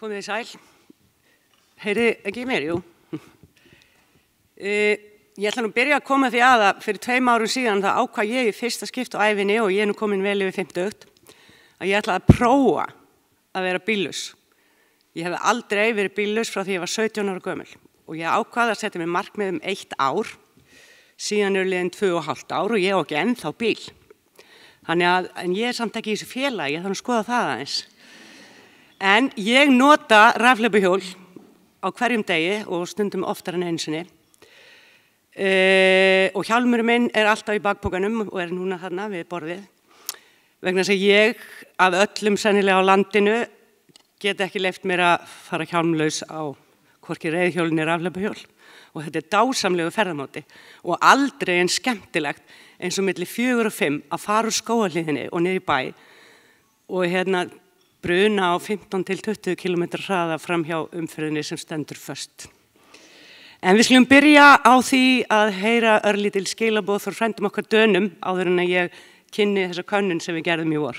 Komið þið sæl. Heyrið ekki mér, jú. Ég ætla nú að byrja að koma því að fyrir 2 árum síðan það ákvað ég í fyrsta skipti á ævinni og ég nú komin vel yfir 50 að ég ætla að prófa að vera bíllaus. Ég hef aldrei verið bíllaus frá því ég var 17 ára gömul og ég ákvað að setja mér markmið 1 ár, síðan liðin 2,5 ár og ég á ekki ennþá bíl. En ég samt ekki í þessu félagi, ég þarf að skoða það aðeins. En ég nota rafhlaupahjól á hverjum degi og stundum oftar en einu sinni. Og hjálmurinn minn alltaf í bakpokanum og núna þarna við borðið. Vegna þess að ég af öllum sennilega á landinu get ekki leyft mér að fara hjálmlaus á hvorki reiðhjól né rafhlaupahjól. Og þetta dásamlegu ferðamáti og aldrei eins skemmtilegt eins og milli 4 og 5 að fara úr skógarhlíðinni og niður í bæ og bruna á 15 til 20 km hraða fram hjá umferðinni sem stendur föst. En við skulum byrja á því að heyra örlítil skilaboð frá frændum okkar Dönum áður en að ég kynni þessa könnun sem við gerðum í vor.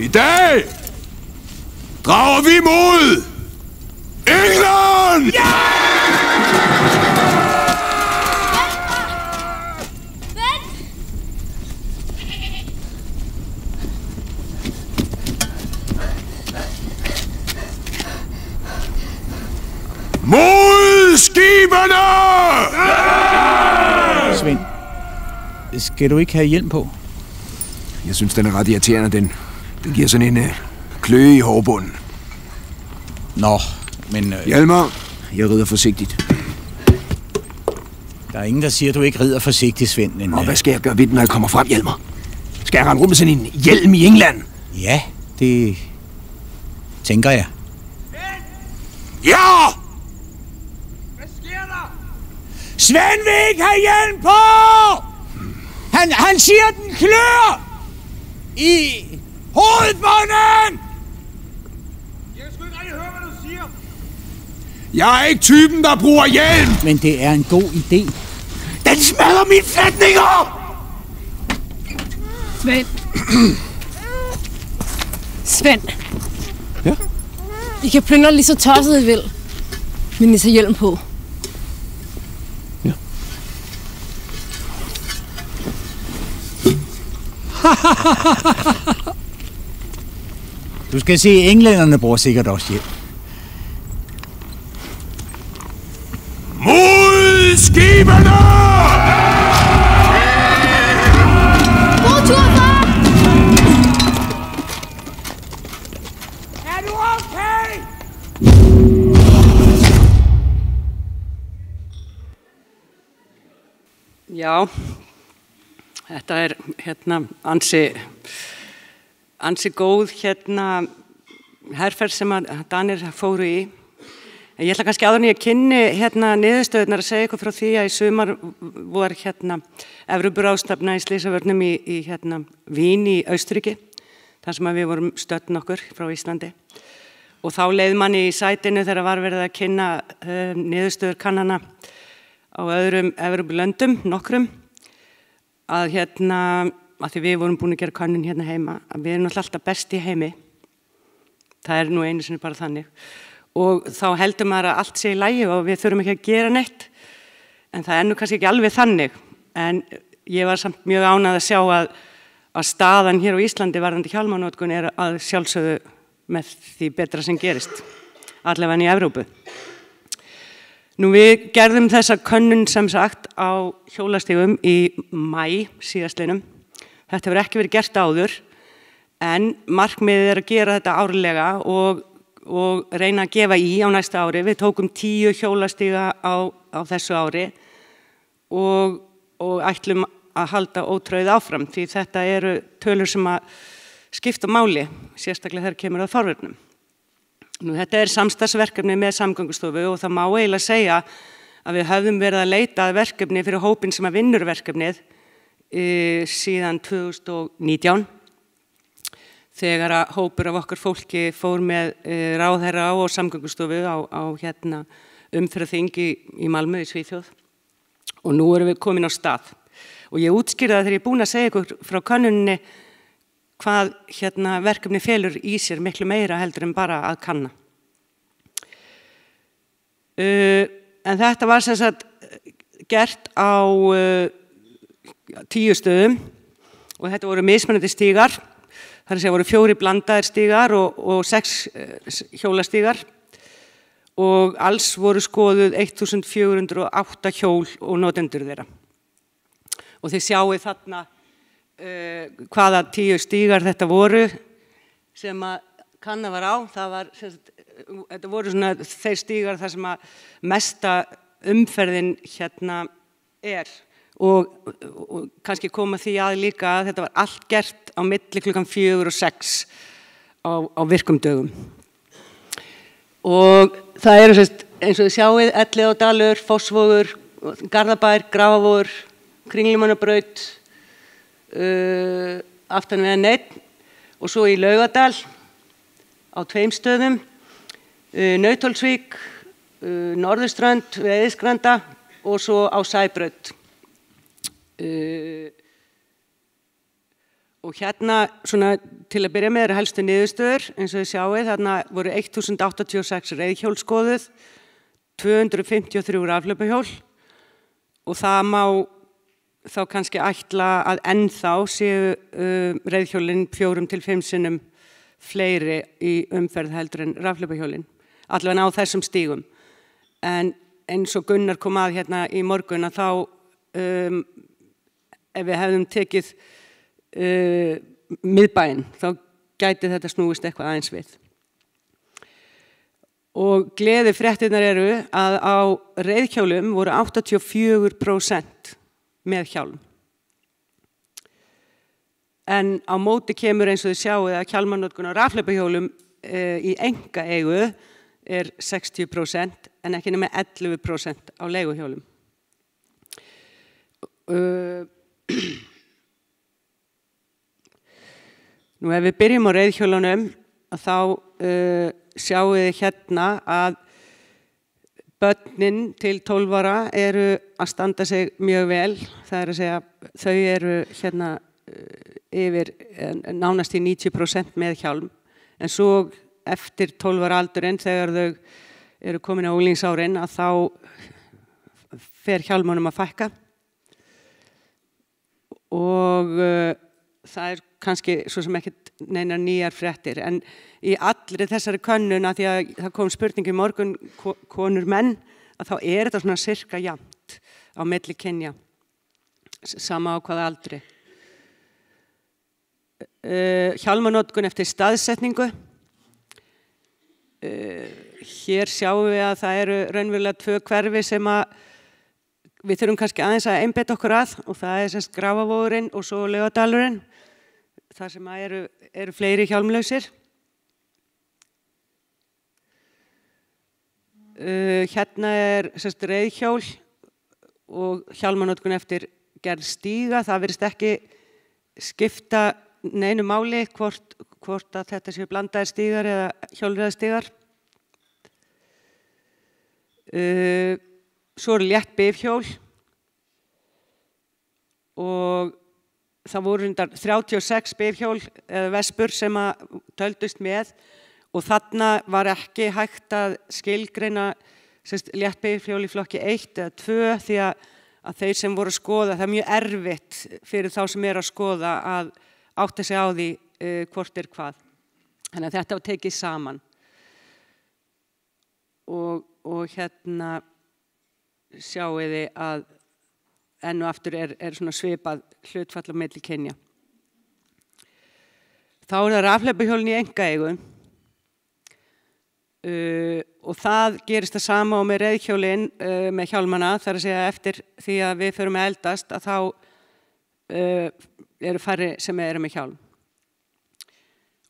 I dag drager vi mod England! Ja! Mod skiberne! Svend, skal du ikke have hjelm på? Jeg synes, den er ret irriterende, den giver sådan en kløe i hårbunden. Nå, men... Hjalmar, jeg rider forsigtigt. Der er ingen, der siger, at du ikke rider forsigtigt, Svend. Men, og hvad skal jeg gøre ved den, når jeg kommer frem, Hjalmar? Skal jeg rende rundt med sådan en hjelm i England? Ja, det tænker jeg. Ja! Hvad sker der? Svend vil ikke have hjelm på! Han siger, at den klør! I hovedbunden! Jeg kan sgu ikke rigtig høre, hvad du siger. Jeg er ikke typen, der bruger hjelm! Men det er en god idé. Den smadrer mine flætninger! Svend. Svend. Ja? I kan plyndre lige så tosset I vil, men I tager hjelm på. Ja. Du skal se, englænderne bruger sikkert også hjelm. Mod skiberne! God tur, far! Er du okay? Já, þetta ansi góð herferð sem að Danir fóru í. En ég ætla kannski áður en ég kynni niðurstöðurnar að segja ykkur frá því að í sumar var Evrópuráðstefna í slysavörnum í Vín í Austurríki, þar sem við vorum stödd nokkur frá Íslandi. Og þá leið manni í sætinu þegar var verið að kynna niðurstöður kannana á öðrum Evrópulöndum, nokkrum, að því við vorum búin að gera könnun hérna heima, að við erum alltaf best í heimi. Það nú einu sinni bara þannig. Og þá heldur maður að allt sé í lagi og við þurfum ekki að gera neitt. En það nú kannski ekki alveg þannig. En ég var samt mjög ánægð að sjá að staðan hér á Íslandi varðandi hjálmanotkun að sjálfsögðu með því betra sem gerist. Allavega í Evrópu. Nú við gerðum þessa könnun sem sagt á hjólastígum í maí síðastliðnum. Þetta hefur ekki verið gert áður en markmiðið að gera þetta árlega og reyna að gefa í á næsta ári. Við tókum 10 hjólastíga á þessu ári og ætlum að halda ótrauð áfram því þetta eru tölur sem að skipta máli, sérstaklega þegar kemur að forvörnum. Nú, þetta samstarfsverkefni með Samgöngustofu og það má eiginlega segja að við höfðum verið að leita að verkefni fyrir hópinn sem að vinnur verkefnið síðan 2019 þegar að hópur af okkar fólki fór með ráðherra og Samgöngustofu á umferðarþing í Malmö í Svíþjóð og nú erum við komin á stað og ég útskýrði það þegar ég er búin að segja ykkur frá könnuninni hvað verkefni felur í sér miklu meira heldur en bara að kanna. En þetta var sem sagt gert á 10 stöðum og þetta voru mismunandi stígar. Það að segja voru 4 blandaðir stígar og 6 hjólastígar og alls voru skoðuð 1408 hjól og notendur þeirra. Og þið sjáið þarna hvaða 10 stígar þetta voru sem að kanna var á. Þetta voru svona þeir stígar þar sem að mesta umferðin og kannski koma því að líka að þetta var allt gert á milli klukkan 4 og 6 á virkum dögum. Og það eru eins og þið sjáið Elliðaárdalur, Fossvogur, Garðabær, Grafavogur, Kringlumannabraut, aftan við N1 og svo í Laugardal á 2 stöðum, Nauthólsvík, Norðurströnd, Eiðisgranda og svo á Sæbraut. Og svona til að byrja með helstu niðurstöður eins og þið sjáið þarna voru 1086 reiðhjól skoðuð, 253 rafhlaupahjól og það má þá kannski ætla að ennþá séu reiðhjólin 4 til 5 sinnum fleiri í umferð heldur en rafhlaupahjólin, allavega á þessum stígum. En eins og Gunnar kom að í morgun að þá ef við hefðum tekið miðbæinn, þá gæti þetta snúist eitthvað aðeins við. Og gleðifréttirnar eru að á reiðhjólum voru 84% með hjálm. En á móti kemur eins og þið sjáið að hjálmanotkun á rafhlaupahjólum í einkaeigu 60% en ekki nema 11% á leiguhjólum. Nú ef við byrjum á reiðhjólunum þá sjáum við að börnin til 12 ára eru að standa sig mjög vel. Það að segja þau eru yfir nánast í 90% með hjálm. En svo eftir 12 ára aldurinn þegar þau eru komin á unglingsárin að þá fer hjálmunum að fækka. Og það kannski svo sem ekkert neinar nýjar fréttir en í allri þessari könnun að því að það kom spurning í morgun konur menn að þá þetta svona sirka jafnt á milli kynja sama á hvaða aldri. Hjálmanotkun eftir staðsetningu. Hér sjáum við að það eru raunverulega 2 hverfi sem að við þurfum kannski aðeins að einbeita okkur að og það Grafavogurinn og svo Laugardalurinn þar sem að eru fleiri hjálmlausir. Hérna reiðhjól og hjálmanotkun eftir gerð stíga. Það virðist ekki skipta neinu máli hvort að þetta séu blandaðir stígar eða hjólreiðastígar. Svo eru létt bifhjól og það voru 36 bifhjól eða vespur sem að töldust með og þarna var ekki hægt að skilgreina létt bifhjól í flokki 1 eða 2 því að þeir sem voru að skoða, það mjög erfitt fyrir þá sem að skoða að átta sig á því hvort hvað. Þannig að þetta var tekið saman. Og sjáið þið að enn og aftur svona svipað hlutfall á milli kynja. Þá það rafhlaupahjólin í einkaeigu og það gerist það sama og með reiðhjólin með hjálmana, þar að segja eftir því að við förum að eldast að þá eru færri sem eru með hjálm.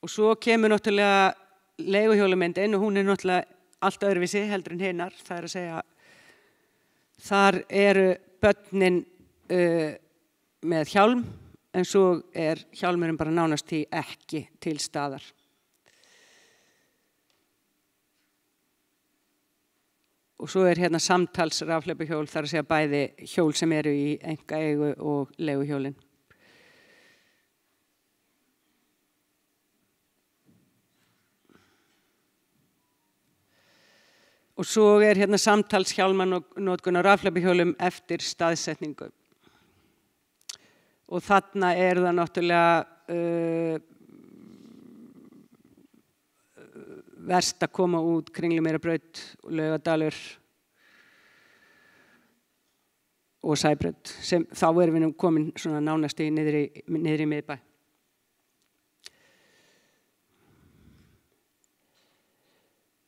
Og svo kemur náttúrulega leiguhjólumyndin og hún náttúrulega allt öðruvísi heldur en hinnar. Það að segja, þar eru börnin með hjálm en svo hjálmurinn bara nánast í ekki til staðar. Og svo hérna samtalsrafhlaupahjól, þar að segja bæði hjól sem eru í einkaeigu og leiguhjólin. Og svo hérna samtalshjálmanotkun á rafhlaupahjólum eftir staðsetningu. Og þarna það náttúrulega verst að koma út Kringlumýrarbraut, Laugardalur og Sæbraut, sem þá erum við nú komin svona nánast niðri í miðbæ.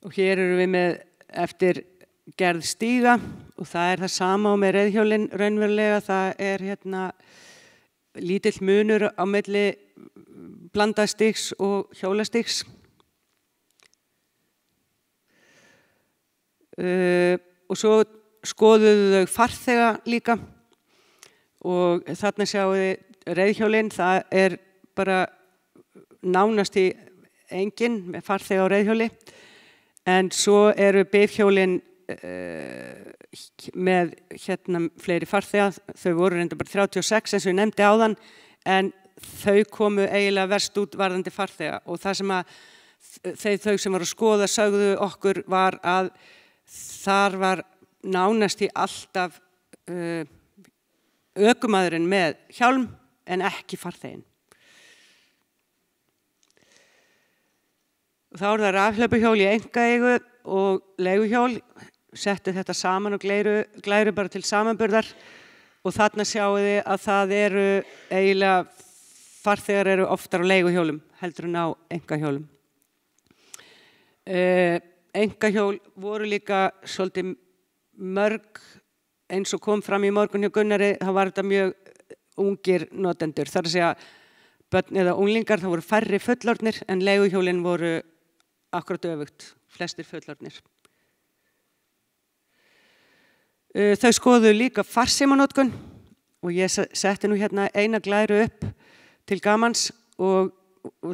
Og hér erum við með eftir gerð stíga og það það sama á með reiðhjólin raunverulega, það hérna lítill munur á milli blandastigs og hjólastigs. Og svo skoðuðu þau farþega líka og þarna sjáum við reiðhjólin, það bara nánast í enginn með farþega á reiðhjóli en svo eru bifhjólin með hérna fleiri farþega, þau voru reyndar bara 36 eins og ég nefndi áðan en þau komu eiginlega verst út varðandi farþega og það sem að þau sem voru að skoða sögðu okkur var að þar var nánast í alltaf ökumaðurinn með hjálm en ekki farþeginn. Þá það rafhlaupahjól í einkaeigu og leiguhjól, settu þetta saman og glæru bara til samanburðar og þarna sjáum við að það eiginlega farþegar eru oftar á leiguhjólum heldur en á einkahjólum. Einkahjól voru líka svolítið mörg eins og kom fram í morgun hjá Gunnari, þá var þetta mjög ungir notendur. Það að segja börn eða unglingar, það voru færri fullorðnir en leiguhjólin voru akkurat öfugt, flestir fullorðnir. Þau skoðuðu líka farsímanotkun og ég setti nú hérna eina glæru upp til gamans og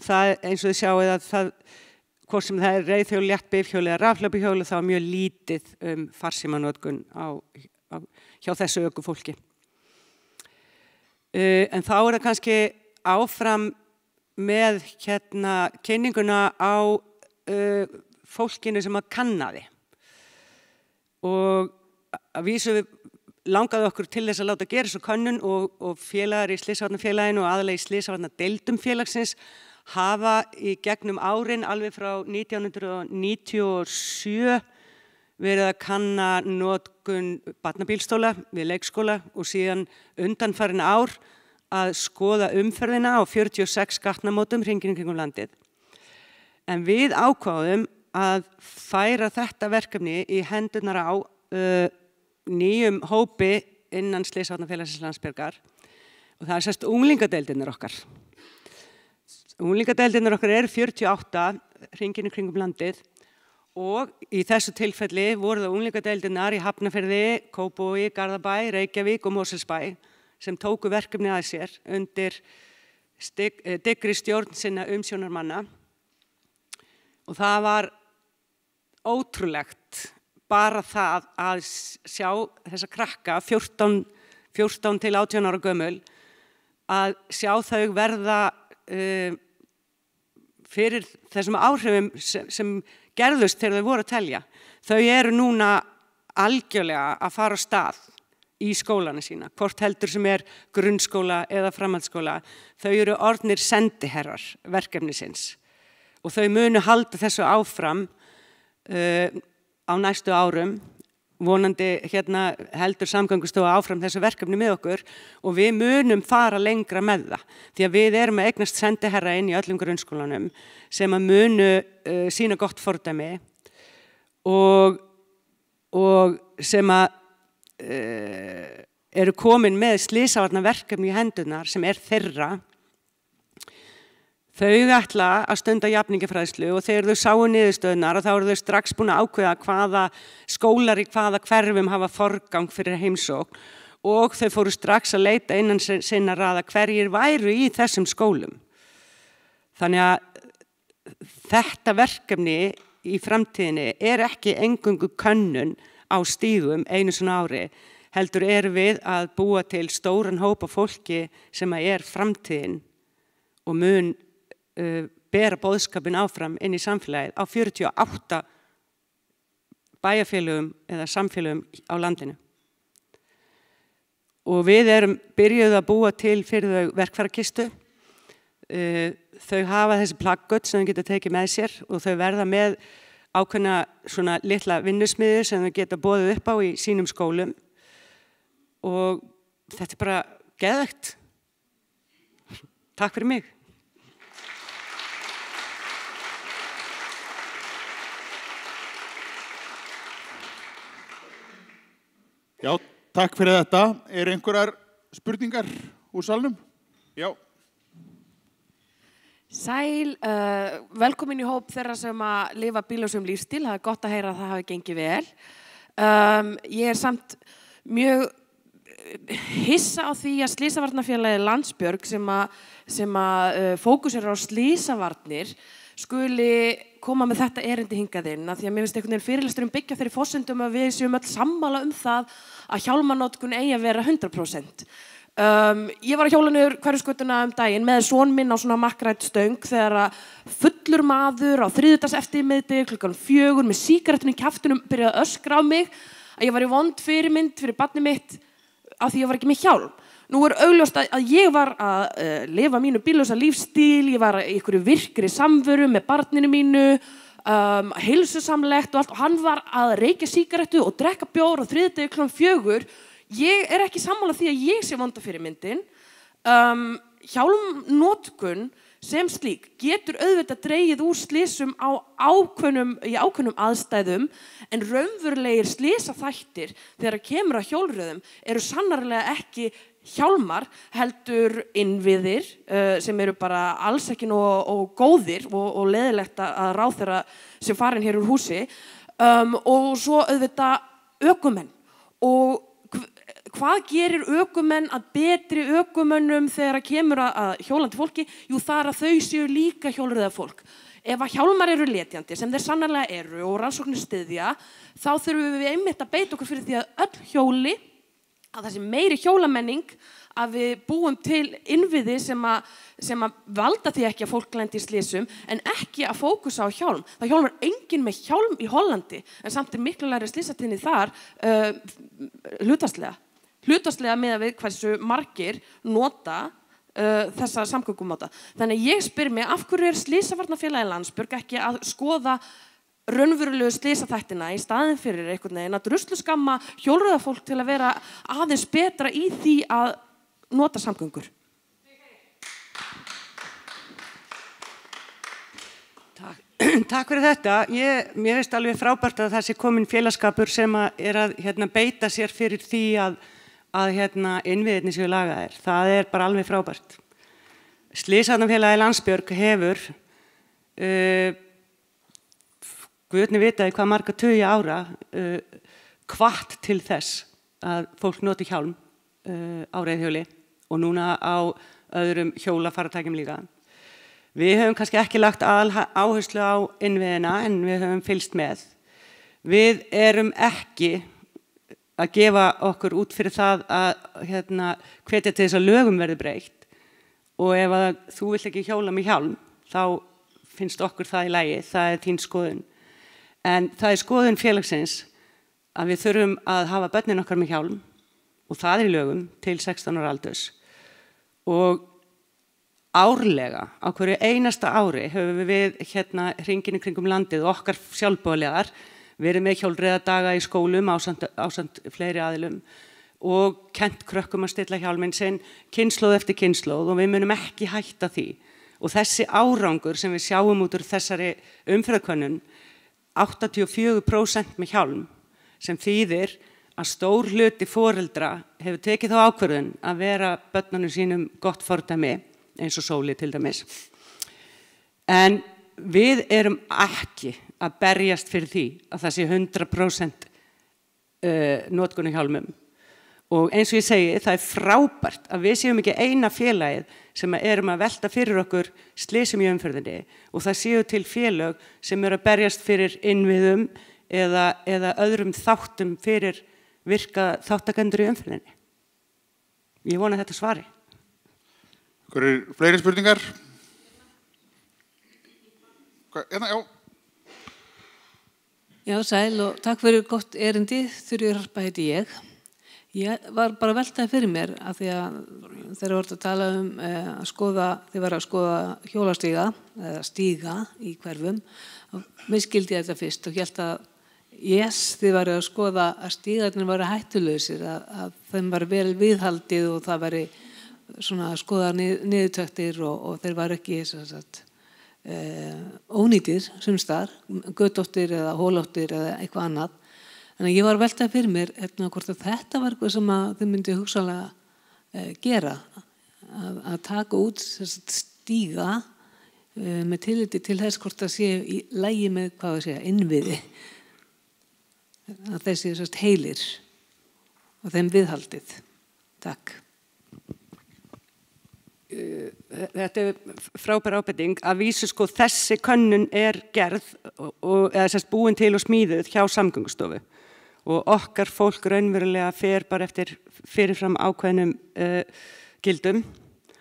það eins og þið sjáið að það hvort sem það reiðhjól, létt bifhjól eða rafhlaupahjól þá mjög lítið farsímanotkun hjá þessu ökufólki. En þá það kannski áfram með hérna kynninguna á fólkinu sem að kannaði. Og að vísu langaði okkur til þess að láta gera svo könnun og félagar í Slysavarnafélaginu og aðalega í Slysavarnadeildum félagsins hafa í gegnum árin alveg frá 1997 verið að kanna notkun barnabílstóla við leikskóla og síðan undanfarin ár að skoða umferðina á 46 gatnamótum hringinn kringum landið. En við ákváðum að færa þetta verkefni í hendurnar á nýjum hópi innan Slysavarnafélagsins Landsbjargar og það sérst unglingadeildirnar okkar. Unglingadeildirnar okkar eru 48 hringinn kringum landið og í þessu tilfelli voru það unglingadeildirnar í Hafnarfirði, Kópavogi, Garðabæ, Reykjavík og Mosfellsbæ sem tóku verkefni að sér undir dyggri stjórn sinna umsjónarmanna og það var ótrúlegt bara það að sjá þessa krakka 14 til 18 ára gömul að sjá þau verða fyrir þessum áhrifum sem gerðust þegar þau voru að telja. Þau eru núna algjörlega að fara á stað í skólana sína, hvort heldur sem grunnskóla eða framhaldsskóla. Þau eru orðnir sendiherrar verkefnisins og þau munu halda þessu áfram á næstu árum. Vonandi hérna heldur Samgöngustofa áfram þessu verkefni með okkur og við munum fara lengra með það. Því að við erum að eignast sendiherra inn í öllum grunnskólanum sem að munu sína gott fordæmi og sem að eru komin með Slysavarnaverkefni í hendurnar sem þeirra. Þau ætla að stunda jafningjafræðslu og þegar þau sáu niðurstöðunar og þá eru þau strax búin að ákveða hvaða skólar í hvaða hverfum hafa forgang fyrir heimsókn og þau fóru strax að leita innan sinna raða hverjir væru í þessum skólum. Þannig að þetta verkefni í framtíðinni ekki eingöngu könnun á stígum einu svona ári, heldur við að búa til stóran hóp af fólki sem framtíðin og mun bera boðskapin áfram inn í samfélagið á 48 bæjarfélögum eða samfélögum á landinu. Og við byrjuð að búa til fyrir þau verkfærakistu. Þau hafa þessi plaggöt sem þau geta tekið með sér og þau verða með ákveðna svona litla vinnusmiðir sem þau geta boðið upp á í sínum skólum. Og þetta bara geðvegt. Takk fyrir mig. Já, takk fyrir þetta. Einhverjar spurningar úr salnum? Já. Sæl, velkomin í hóp þeirra sem að lifa bílausum lífstíl. Það gott að heyra að það hafi gengið vel. Ég samt mjög hissa á því að Slysavarnafélagið Landsbjörg sem að fókusera á slysavarnir skuli koma með þetta erindi hingað inn, af því að mér finnst einhvern veginn fyrirlesturum byggja þeirri forsendum að við séum öll sammála það að hjálmanotkun eigi að vera 100%. Ég var að hjóla niður Hverfisgötuna daginn með son minn á svona makkrætt stöng þegar að fullur maður á þriðjudags eftirmiðdegi klukkan 4 með sígarettun í kjaftinum byrjaði að öskra á mig að ég var í vond fyrirmynd fyrir barnið mitt af því ég var ekki með hjálm. Nú augljóst að ég var að lifa mínu bíllausa lífstíl, ég var í einhverju virkri samveru með barninu mínu, heilsusamlegt og allt og hann var að reykja sígarettu og drekka bjór á þriðjudegi klukkan 4. Ég ekki sammála því að ég sé vonda fyrirmyndin. Hjálmnotkun sem slík getur auðvitað dregið úr slysum í ákveðnum aðstæðum en raunverulegir slysaþættir þegar kemur að hjólreiðum eru sannarlega ekki hjálmar heldur innviðir sem eru bara alls ekki og góðir og leiðilegt að ráðherra sem farin hér úr húsi og svo auðvitað ökumenn og hvað gerir ökumenn að betri ökumönnum þegar kemur að hjólandi fólki? Jú, það að þau séu líka hjólreiðafólk. Ef að hjálmar eru letjandi, sem þeir sannarlega eru og rannsóknir styðja, þá þurfum við einmitt að beita okkur fyrir því að öll hjóli, að það sé meiri hjólamenning, að við búum til innviði sem að valda því ekki að fólk lendi í slysum, en ekki að fókusa á hjálm. Það hjálmar enginn með hjálm í Hollandi, en samt miklu lægri slysatíðni þar hlutfallslega með við hversu margir nota þessa samgöngumáta. Þannig ég spyr mig, af hverju Slysavarnafélagið Landsbjörg ekki að skoða raunverulegu slysaþættina í staðinn fyrir einhvern veginn að drusluskamma hjólreiðafólk til að vera aðeins betra í því að nota samgöngur? Takk fyrir þetta. Mér finnst alveg frábært að það sé komin félagsskapur sem að beita sér fyrir því að innviðirnir séu lagaðir. Það bara alveg frábært. Slysavarnafélagið Landsbjörg hefur Guðni vitaði hvað marga tugi ára hvatt til þess að fólk noti hjálm á reiðhjóli og núna á öðrum hjólafarartækjum líka. Við höfum kannski ekki lagt áherslu á innviðina en við höfum fylgst með. Við ekki að gefa okkur út fyrir það að hvetja til þess að lögum verði breytt og ef að þú vilt ekki hjóla með hjálm þá finnst okkur það í lagi, það þín skoðun. En það skoðun félagsins að við þurfum að hafa börnin okkar með hjálm og það í lögum til 16 ára aldurs. Og árlega, á hverju einasta ári höfum við hringinn í kringum landið og okkar sjálfboðaliðar verið með hjólreiðadaga í skólum ásamt fleiri aðilum og kennt krökkum að stilla hjálminn sinn kynslóð eftir kynslóð og við munum ekki hætta því. Og þessi árangur sem við sjáum út úr þessari umferðarkönnun 84% með hjálm sem þýðir að stór hluti foreldra hefur tekið þá ákvörðun að vera börnunum sínum gott fordæmi eins og Sóli til dæmis. En við erum ekki að berjast fyrir því að það sé 100% notkun á hjálmum. Og eins og ég segi, það er frábært að við séum ekki eina félagið sem erum að velta fyrir okkur slysum í umferðinni og það séu til félög sem eru að berjast fyrir innviðum eða öðrum þáttum fyrir virka þáttakendur í umferðinni. Ég vona að þetta svari. Hver fleiri spurningar? Hérna, já. Já, sæl og takk fyrir gott erindi, Þuríður Harpa heiti ég. Ég var bara að veltaði fyrir mér af því að þeir voru að tala þeir var að skoða hjólastíga eða stíga í hverfum og misskildi ég þetta fyrst og hélt að þið varu að skoða að stígarnir varu hættulausir, að þeim var vel viðhaldið og það væri svona að skoða niðurtöktir og þeir varu ekki ónýtir sumstar, götóttir eða hólóttir eða eitthvað annað. Þannig að ég var að veltaði fyrir mér hvort að þetta var eitthvað sem að þau myndi hugsanlega gera, að taka út stíga með tilliti til þess hvort það sé í lagi með hvað að segja, innviði, að þessi heilir og þeim viðhaldið. Takk. Þetta er frábær ábending. Að vísu þessi könnun er gerð eða búin til og smíðuð hjá Samgöngustofu og okkar fólk raunverulega fer bara eftir fyrirfram ákveðnum gildum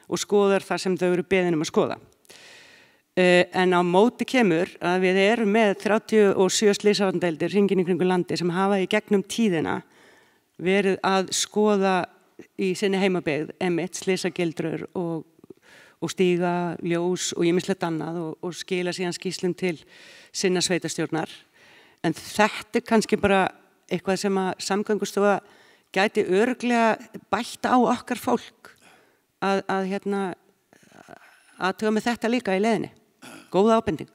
og skoðar það sem þau eru beðin að skoða. En á móti kemur að við erum með 37 slysavarnadeildir hringinn í kringum landi sem hafa í gegnum tíðina verið að skoða í sinni heimabyggð einmitt slysagildrur og stíga, ljós og ýmislegt annað og skila síðan skýrslum til sinna sveitarstjórnar. En þetta er kannski bara eitthvað sem að Samgöngustofa gæti örugglega bætt á okkar fólk að tuga með þetta líka í leiðinni. Góða ábending.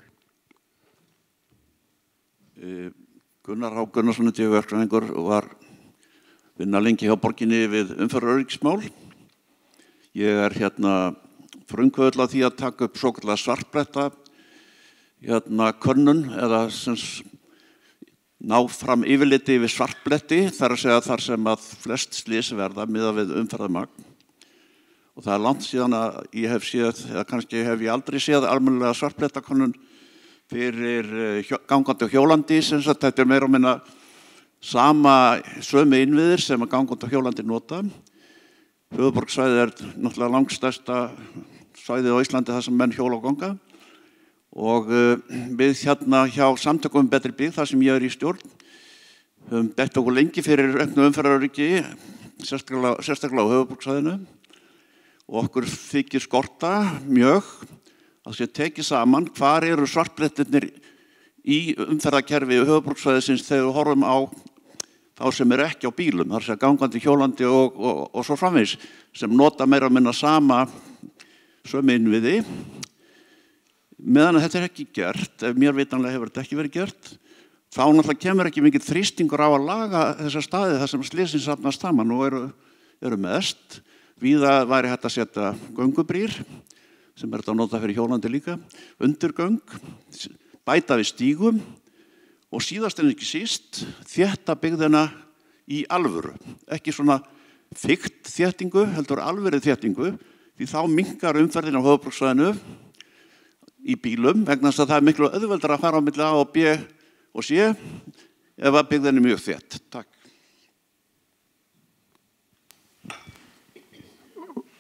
Gunnar H. Gunnarsson verkfræðingur var vinna lengi hjá borginni við umferðaröryggismál. Ég er frumkvöðull á því að taka upp svokallaða svartbletta könnun eða ná fram yfirliti yfir svartbletti, þar að segja þar sem að flest slys verða miðað við umferðarmagn. Og það er langt síðan að ég hef séð, eða kannski hef ég aldrei séð almennilega svartblettakönnun fyrir gangandi og hjólandi, þetta er meira og minna sömu innviðir sem að gangandi og hjólandi nota. Höfuðborgarsvæðið er náttúrulega langstærsta svæðið á Íslandi þar sem menn hjóla og ganga. Og við hjá samtökum betri byggð, þar sem ég er í stjórn, höfum beitt okkur lengi fyrir auknu umferðaröryggi, sérstaklega á höfuðborgarsvæðinu. Og okkur þykir skorta mjög að sé tekið saman hvar eru svartblettirnir í umferðarkerfi höfuðborgarsvæðisins þegar við horfum á þá sem eru ekki á bílum, þar sem gangandi, hjólandi og svo framvegis, sem nota meira og minna sömu innviði. Meðan að þetta er ekki gert, ef mér vitanlega hefur þetta ekki verið gert, þá náttúrulega kemur ekki mikill þrýstingur á að laga þessa staði þar sem slysin safnast saman og eru mest. Víða væri hægt að setja göngubrýr, sem er þetta að nota fyrir hjólandi líka, undirgöng, bæta við stígum og síðast en ekki síst þétta byggðina í alvöru. Ekki svona þykkt þéttingu, heldur alvöru þéttingu, því þá minnkar umferðin á höfuðborgarsvæðinu í bílum, vegna þess að það er miklu auðveldara að fara á milli A og B og C ef að byggðin er mjög þétt. Takk.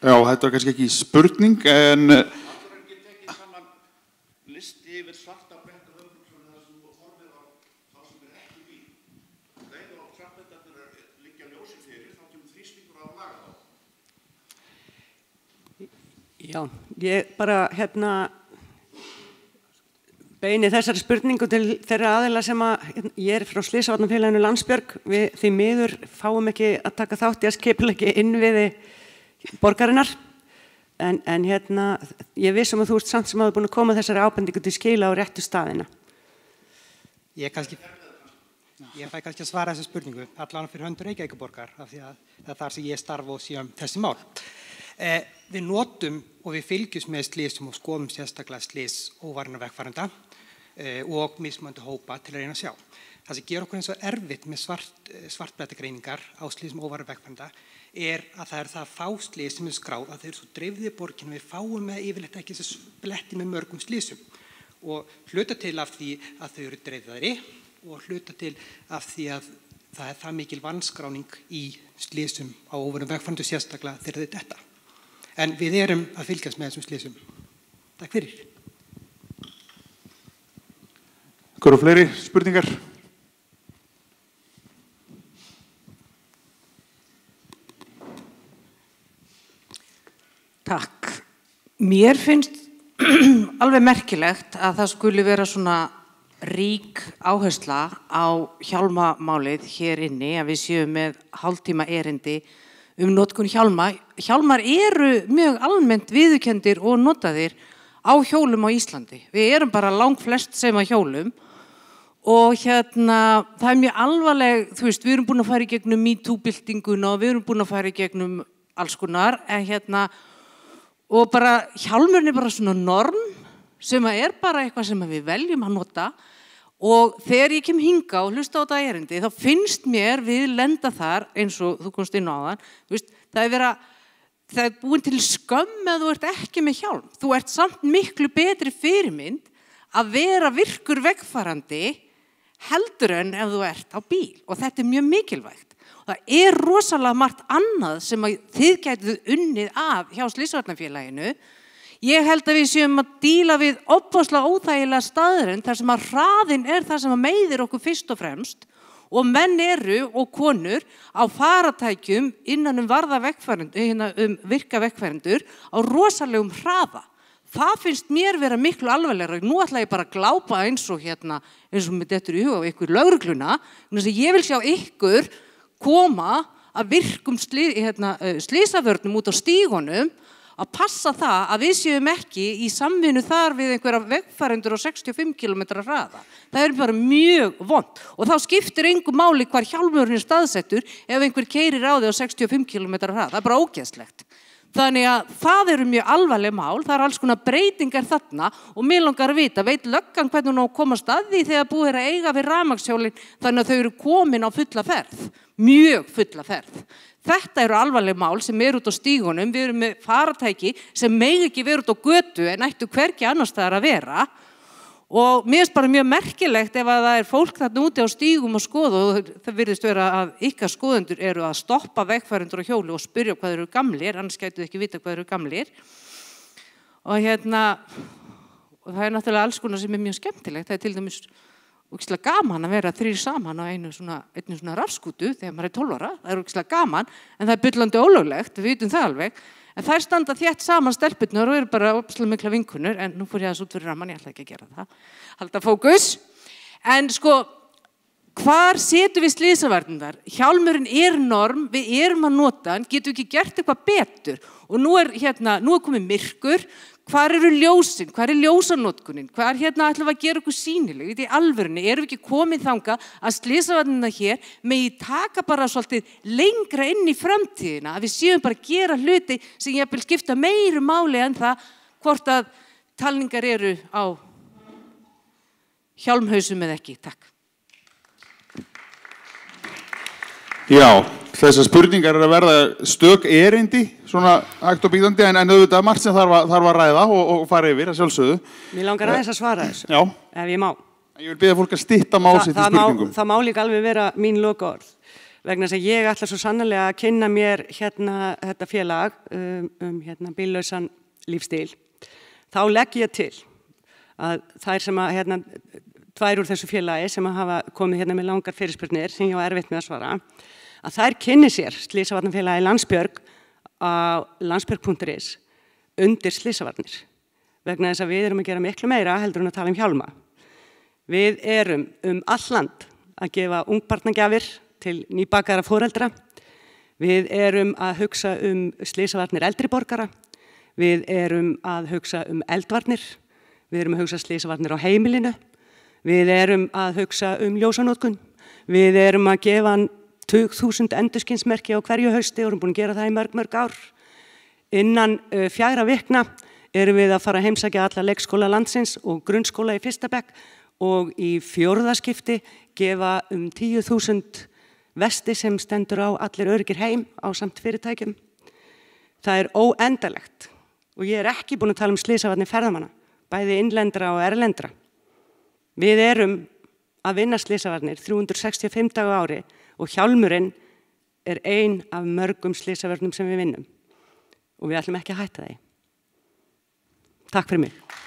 Já, þetta var kannski ekki spurning, en Allur ekki tekið saman listi yfir svarta blettu höfuðborgarsvæðinu þar sem þú horfir á þá sem er ekki í bíl. Þegar á svartblettarnir liggja ljósið fyrir, þá kemur þrýstingur á að laga þá. Já, ég bara beini þessari spurningu til þeirra aðila sem ég er frá Slysavarnafélaginu Landsbjörg. Við því miður fáum ekki að taka þátt í að skipuleggja innviði borgarinnar, en ég vissum að þú ert samt sem hafa búin að koma þessari ábendingu til skila á réttu staðina. Ég fæ kannski að svara þessu spurningu, allan fyrir hönd Reykjavíkurborgar, af því að það er þar sem ég starfa og sé þessi mál. Við notum og við fylgjumst með slysum og skoðum sérstaklega slys óvarinna vegfarenda og mismunandi hópa til að reyna að sjá. Það sem gerir okkur eins og erfitt með svartblettagreiningar á slysum óvarinna vegfarenda að það það fá slys sem skráð að þeir eru svo dreifðir í borginni, við fáum með yfirleitt ekki þessi bletti með mörgum slysum og hluta til af því að þau eru dreifðari og hluta til af því að það það mikil vanskráning í slysum á óvarinna vegfarendur sérstaklega þegar þetta. En við erum að fylgjast með þessum slysum. Takk fyrir. Einhverju fleiri spurningar? Takk. Mér finnst alveg merkilegt að það skuli vera svona rík áhersla á hjálmamálið hér inni, að við séum með hálftíma erindi notkun hjálma. Hjálmar eru mjög almennt viðurkenndir og notaðir á hjólum á Íslandi. Við erum bara langflest sem að hjólum og það er mjög alvarleg, við erum búin að fara í gegnum MeToo-byltinguna og við erum búin að fara í gegnum alls konar, en og bara hjálmurinn er bara svona norm sem er bara eitthvað sem við veljum að nota og þegar ég kem hinga og hlusta á þetta erindi þá finnst mér við lenda þar eins og þú komst inn á áðan, það er búin til skömm ef þú ert ekki með hjálm. Þú ert samt miklu betri fyrirmynd að vera virkur vegfarandi heldur en ef þú ert á bíl og þetta er mjög mikilvægt. Það er rosalega margt annað sem þið gætuð unnið af hjá Slysavarnafélaginu. Ég held að við séum að díla við ofboðslega óþægilega staðurinn þar sem að hraðinn er það sem að meiðir okkur fyrst og fremst og menn eru og konur á faratækjum innan virka vegfarendur á rosalegum hraða. Það finnst mér vera miklu alvarlegra. Nú ætla ég bara að glápa eins og mér dettur í huga á ykkur lögregluna. Ég vil sjá ykkur koma að virkum slysavörnum út á stígunum að passa það að við séum ekki í samvinnu þar við einhverja vegfarendur á 65 km hraða. Það er bara mjög vont og þá skiptir engu máli hvar hjálmurinn er staðsettur ef einhver keyrir á þig á 65 km hraða. Það er bara ógeðslegt. Þannig að það eru mjög alvarleg mál, það alls konar breytingar þarna og mér langar að vita, veit löggan hvernig hún á að komast að því þegar búið er að eiga við rafmagnshjólin þannig að þau eru komin á fulla ferð, mjög fulla ferð. Þetta eru alvarleg mál sem út á stígunum, við erum með faratæki sem megi ekki vera út á götu en ættu hvergi annars staðar að vera og mér finnst bara mjög merkilegt ef að það er fólk þarna úti á stígum og skoða og það virðist vera að ykkar skoðendur eru að stoppa vegfarendur á hjóli og spyrja hvað eru gamlir, annars gætu ekki vita hvað eru gamlir og og það er náttúrulega alls konar sem er mjög skemmtilegt, það er til dæmis ógeðslega gaman að vera þrír saman á einni svona rafskútu þegar maður er 12 ára, það er ógeðslega gaman en það er bullandi ólöglegt, við vitum það alveg en þær standa þétt saman stelpurnar og eru bara ógeðslega mikla vinkonur en nú fór ég aðeins út fyrir ramman, ég ætla ekki að gera það halda fókus en hvar setum við slysavarnirnar? Hjálmurinn er norm, við erum að nota hann, getum við ekki gert eitthvað betur og nú er komið myrkur. Hvar eru ljósin? Hvar er ljósanotkunin? Hvar ætlum við að gera okkur sýnileg? Í alvörunni erum við ekki komin þangað að slysavarnirnar hér megi taka bara svolítið lengra inn í framtíðina að við séum bara að gera hluti sem jafnvel skipta meiru máli en það hvort að talningar eru á hjálmhausum eða ekki. Takk. Já, þessar spurningar að verða stök erindi, svona hægt og bíðandi, en auðvitað margt sem þarf að ræða og fara yfir að sjálfsögðu. Mér langar aðeins að svara þessu, Já. Ef ég má. Ég vil biðja fólk að stytta mál sitt í spurningum. Það má líka alveg vera mín lokaorð, vegna þess að ég ætla svo sannarlega að kynna mér þetta félag bíllausan lífstíl. Þá legg ég til að þær sem að tvær úr þessu félagi sem að hafa komið með langar fyrirspurnir sem ég á erfitt með að svara, að þær kynni sér Slysavarnafélagi Landsbjörg á landsbjörg.is undir slysavarnir vegna þess að við erum að gera miklu meira heldur en að tala hjálma. Við erum all land að gefa ungbarnagjafir til nýbakaðra foreldra. Við erum að hugsa slysavarnir eldri borgara. Við erum að hugsa eldvarnir. Við erum að hugsa slysavarnir á heimilinu. Við erum að hugsa ljósanotkun. Við erum að gefa 20.000 endurskinsmerki á hverju hausti og erum búin að gera það í mörg ár. Innan 4 vikna erum við að fara að heimsækja alla leikskóla landsins og grunnskóla í 1. bekk og í 4. skipti gefa 10.000 vesti sem stendur á allir öryggir heim á samt fyrirtækjum. Það óendalegt og ég ekki búin að tala slysavarnir ferðamanna, bæði innlendra og erlendra. Við erum að vinna slysavarnir 365 daga á ári og hjálmurinn ein af mörgum slysavörnum sem við vinnum og við ætlum ekki að hætta því. Takk fyrir mig.